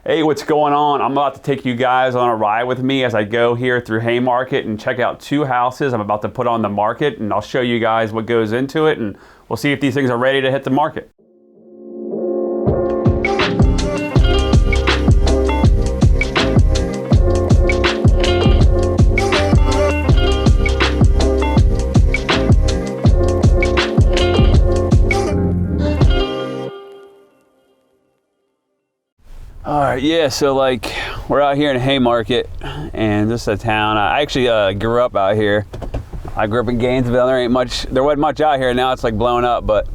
Hey, what's going on? I'm about to take you guys on a ride with me as I go here through Haymarket and check out 2 houses I'm about to put on the market, and I'll show you guys what goes into it, and we'll see if these things are ready to hit the market. All right, yeah, so like we're out here in Haymarket, and this is a town. I actually grew up out here. I grew up in Gainesville. There wasn't much out here. Now it's like blown up, but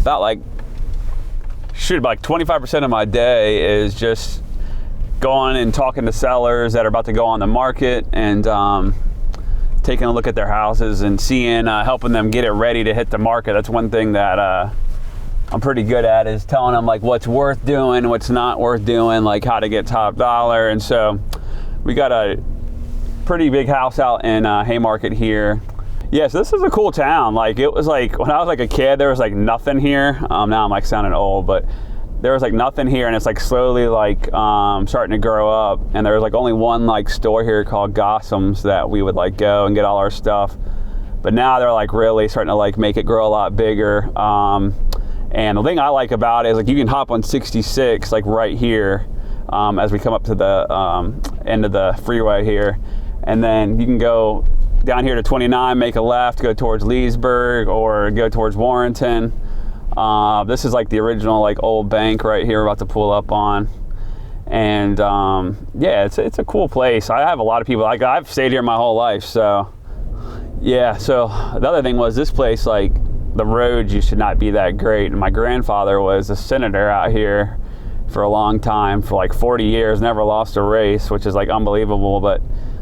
about like 25% of my day is just going and talking to sellers that are about to go on the market and taking a look at their houses and seeing, helping them get it ready to hit the market. That's one thing that I'm pretty good at, is telling them like what's worth doing, what's not worth doing, like how to get top dollar. And so we got a pretty big house out in Haymarket here. Yeah, so this is a cool town. Like it was like when I was like a kid, there was like nothing here. Now I'm like sounding old, but there was like nothing here, and it's like slowly like starting to grow up. And there was like only one like store here called Gossams that we would like go and get all our stuff. But now they're like really starting to like make it grow a lot bigger. And the thing I like about it is like you can hop on 66 like right here as we come up to the end of the freeway here, and then you can go down here to 29, make a left, go towards Leesburg or go towards Warrenton. This is like the original like old bank right here we're about to pull up on. And yeah, it's a cool place. I have a lot of people, like I've stayed here my whole life, so yeah. So the other thing was this place, like the roads used to not be that great, and my grandfather was a senator out here for a long time, for like 40 years, never lost a race, which is like unbelievable. But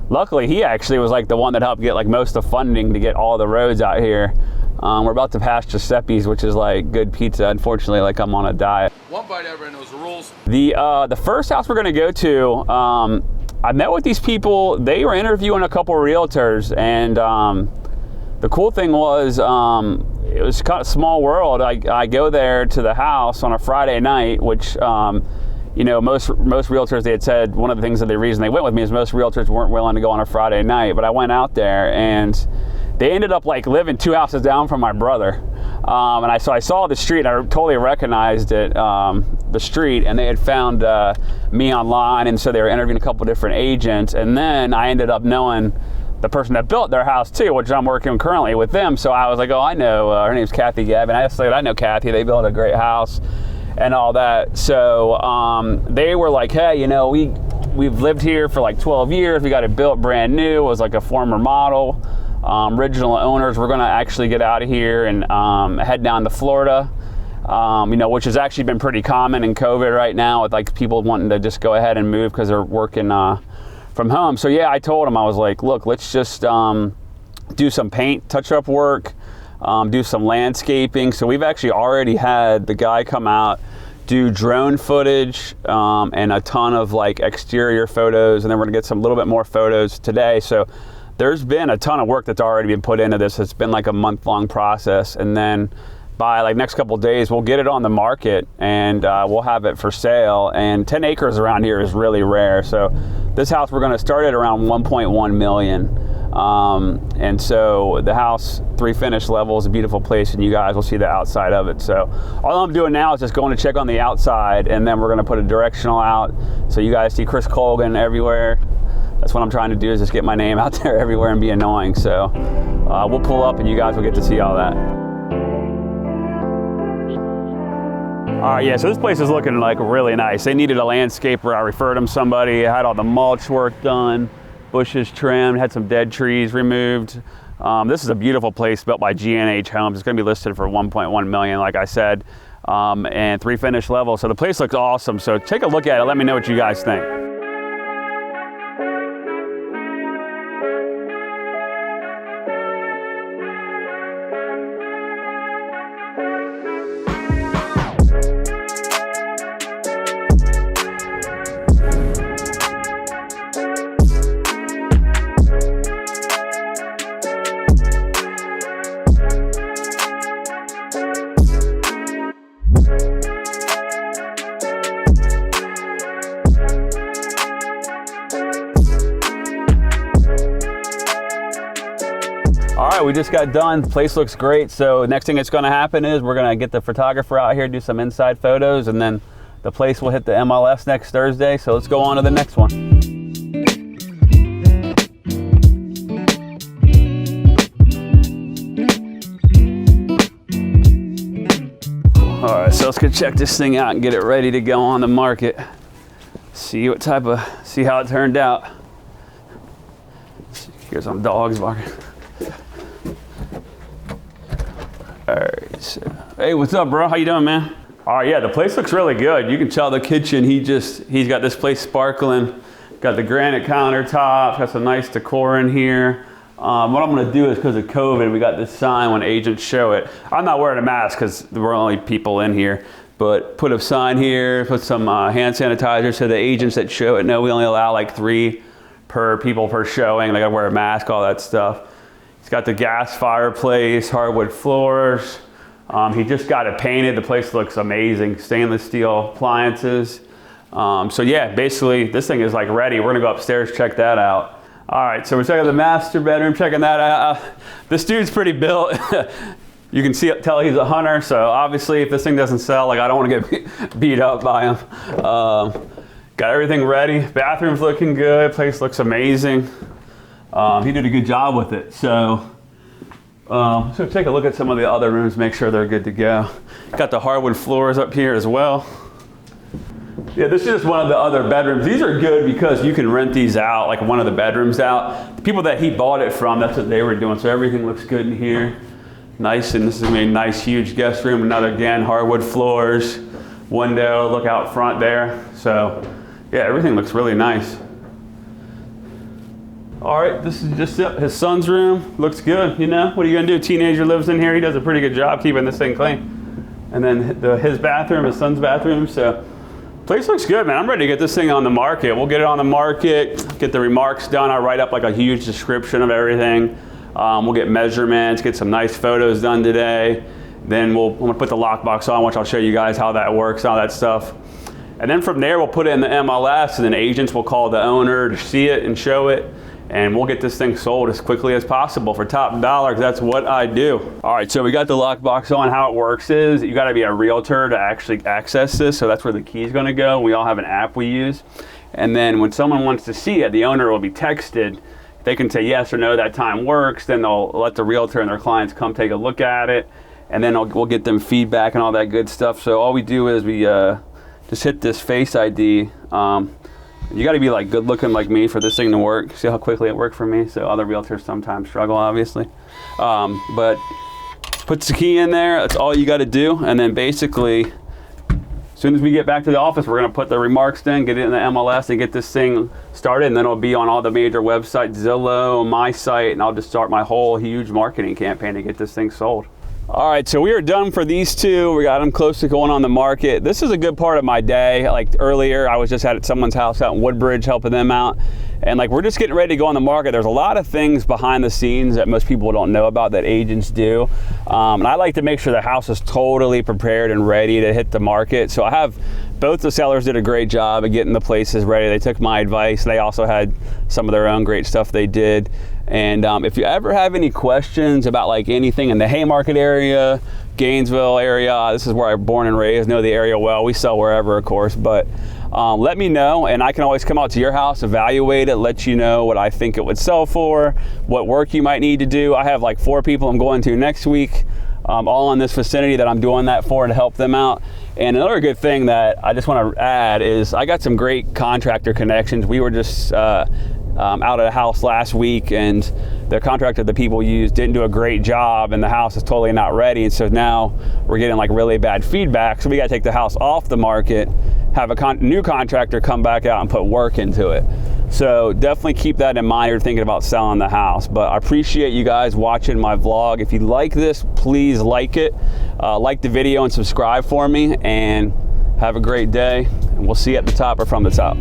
luckily he actually was like the one that helped get like most of the funding to get all the roads out here. We're about to pass Giuseppe's, which is like good pizza. Unfortunately, like I'm on a diet. One bite, everyone knows the rules. The first house we're gonna go to, I met with these people. They were interviewing a couple of realtors, and the cool thing was, it was kind of a small world. I go there to the house on a Friday night, which, you know, most realtors, they had said one of the things that the reason they went with me is most realtors weren't willing to go on a Friday night. But I went out there, and they ended up like living 2 houses down from my brother. And I saw the street, and I totally recognized it, the street, and they had found me online, and so they were interviewing a couple different agents. And then I ended up knowing the person that built their house too, which I'm working currently with them. So I was like, oh, I know, her name's Kathy Gavin. I said, I know Kathy, they built a great house and all that. So they were like, hey, you know, we've lived here for like 12 years. We got it built brand new. It was like a former model. Original owners. We're gonna actually get out of here and head down to Florida, you know, which has actually been pretty common in COVID right now, with like people wanting to just go ahead and move because they're working from home. So yeah, I told him, I was like, look, let's just do some paint touch-up work, do some landscaping. So we've actually already had the guy come out, do drone footage and a ton of like exterior photos, and then we're gonna get some little bit more photos today. So there's been a ton of work that's already been put into this. It's been like a month-long process, and then by like next couple of days, we'll get it on the market, and we'll have it for sale. And 10 acres around here is really rare. So this house, we're gonna start at around 1.1 million. And so the house, 3 finished level, is a beautiful place, and you guys will see the outside of it. So all I'm doing now is just going to check on the outside, and then we're gonna put a directional out. So you guys see Chris Colgan everywhere. That's what I'm trying to do, is just get my name out there everywhere and be annoying. So we'll pull up, and you guys will get to see all that. All right, yeah, so this place is looking like really nice. They needed a landscaper. I referred them somebody. I had all the mulch work done, bushes trimmed, had some dead trees removed. This is a beautiful place built by G&H Homes. It's gonna be listed for 1.1 million, like I said, and 3 finished levels. So the place looks awesome. So take a look at it. Let me know what you guys think. right, we just got done. The place looks great. So next thing that's going to happen is we're going to get the photographer out here, do some inside photos, and then the place will hit the MLS next Thursday. So let's go on to the next one. All right, so let's go check this thing out and get it ready to go on the market. See how it turned out. Here's some dogs barking. All right, so, hey, what's up, bro? How you doing, man? All right, yeah, the place looks really good. You can tell the kitchen, he's got this place sparkling. Got the granite countertops, got some nice decor in here. What I'm gonna do is, because of COVID, we got this sign when agents show it. I'm not wearing a mask because we're only people in here, but put a sign here, put some hand sanitizer so the agents that show it know we only allow like 3 people per showing. They gotta wear a mask, all that stuff. It's got the gas fireplace, hardwood floors. He just got it painted. The place looks amazing. Stainless steel appliances. So yeah, basically this thing is like ready. We're gonna go upstairs, check that out. All right, so we're checking the master bedroom, checking that out. This dude's pretty built. You can tell he's a hunter, so obviously if this thing doesn't sell, like I don't want to get beat up by him. Got everything ready. Bathroom's looking good. Place looks amazing. He did a good job with it. So take a look at some of the other rooms, make sure they're good to go. Got the hardwood floors up here as well. Yeah, this is just one of the other bedrooms. These are good because you can rent these out, like one of the bedrooms out. The people that he bought it from, that's what they were doing. So everything looks good in here. Nice, and this is a nice, huge guest room. Another, again, hardwood floors, window, look out front there. So yeah, everything looks really nice. All right, this is just his son's room. Looks good, you know? What are you gonna do? Teenager lives in here. He does a pretty good job keeping this thing clean. And then his bathroom, his son's bathroom. So place looks good, man. I'm ready to get this thing on the market. We'll get it on the market, get the remarks done. I'll write up like a huge description of everything. We'll get measurements, get some nice photos done today. Then I'm gonna put the lockbox on, which I'll show you guys how that works, all that stuff. And then from there, we'll put it in the MLS, and then agents will call the owner to see it and show it. And we'll get this thing sold as quickly as possible for top dollar, because that's what I do. All right, so we got the lockbox on. How it works is you gotta be a realtor to actually access this, so that's where the key is gonna go. We all have an app we use. And then when someone wants to see it, the owner will be texted. They can say yes or no, that time works. Then they'll let the realtor and their clients come take a look at it. And then we'll get them feedback and all that good stuff. So all we do is we just hit this Face ID. You got to be like good looking like me for this thing to work. See how quickly it worked for me? So other realtors sometimes struggle, obviously. But puts the key in there. That's all you got to do. And then basically, as soon as we get back to the office, we're going to put the remarks in, get it in the MLS, and get this thing started. And then it'll be on all the major websites, Zillow, my site, and I'll just start my whole huge marketing campaign to get this thing sold. All right, so we are done for these two. We got them close to going on the market. This is a good part of my day. Like earlier, I was just at someone's house out in Woodbridge helping them out. And like we're just getting ready to go on the market. There's a lot of things behind the scenes that most people don't know about that agents do. And I like to make sure the house is totally prepared and ready to hit the market. So I have both the sellers did a great job of getting the places ready. They took my advice. They also had some of their own great stuff they did. And if you ever have any questions about like anything in the Haymarket area, Gainesville area, this is where I'm born and raised, know the area well. We sell wherever, of course, but let me know, and I can always come out to your house, evaluate it, let you know what I think it would sell for, what work you might need to do. I have like 4 people I'm going to next week, all in this vicinity that I'm doing that for to help them out. And another good thing that I just want to add is I got some great contractor connections. We were just out at a house last week, and the contractor the people used didn't do a great job, and the house is totally not ready. And so now we're getting like really bad feedback. So we got to take the house off the market, have a new contractor come back out and put work into it. So definitely keep that in mind if you're thinking about selling the house. But I appreciate you guys watching my vlog. If you like this, please like it, like the video and subscribe for me, and have a great day. And we'll see you at the top or from the top.